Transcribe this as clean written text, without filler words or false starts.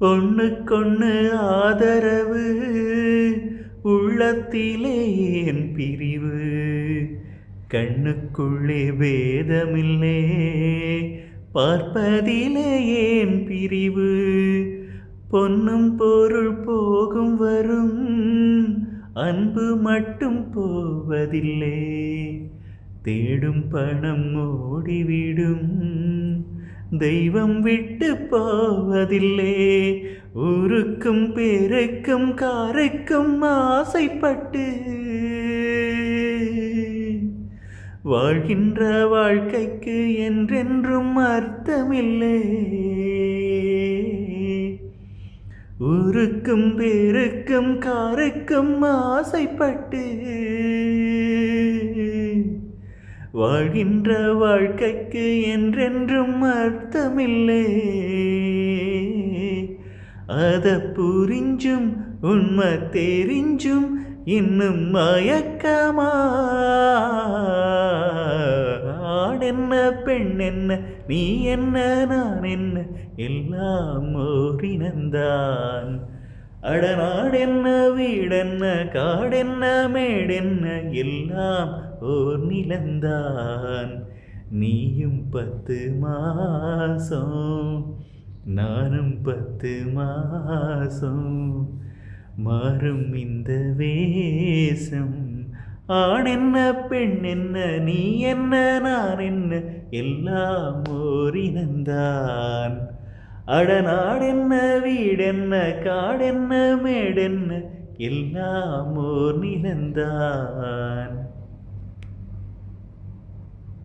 ஒண்ணுக்கொண்ணு ஆதரவு உள்ளத்திலே ஏன் பிரிவு கண்ணுக்குள்ளே பேதமில்லே பார்ப்பதிலே ஏன் பிரிவு பொன்னும் பொருள் போகும் வரும் அன்பு மட்டும் போவதில்லை தேடும் பணம் ஓடிவிடும் தெய்வம் விட்டு போவதில்லை ஊருக்கும் பேருக்கும் காருக்கும் ஆசைப்பட்டு வாழ்கின்ற வாழ்க்கைக்கு என்றென்றும் அர்த்தமில்லை ஊருக்கும் பேருக்கும் காருக்கும் ஆசைப்பட்டு வாழ்கின்ற வாழ்க்கைக்கு என்றென்றும் அர்த்தமில்லை அத புரிஞ்சும் உண்மை தெரிஞ்சும் இன்னும் மயக்கமா ஆண் என்ன பெண் என்ன நீ என்ன நான் என்ன எல்லாம் ஓரினந்தான் அடநாடென்ன வீடென்ன காடென்ன மேடென்ன எல்லாம் ஓர் நிலந்தான் நீயும் 10 மாசம் நானும் 10 மாசம் மாறும் இந்த வேஷம் ஆண் என்ன பெண் என்ன நீ என்ன நான் என்ன எல்லாம் ஓரினந்தான் அடநாடென்ன வீடென்ன காடென்ன மேடென்ன எல்லாம் ஓர் நிலந்தான்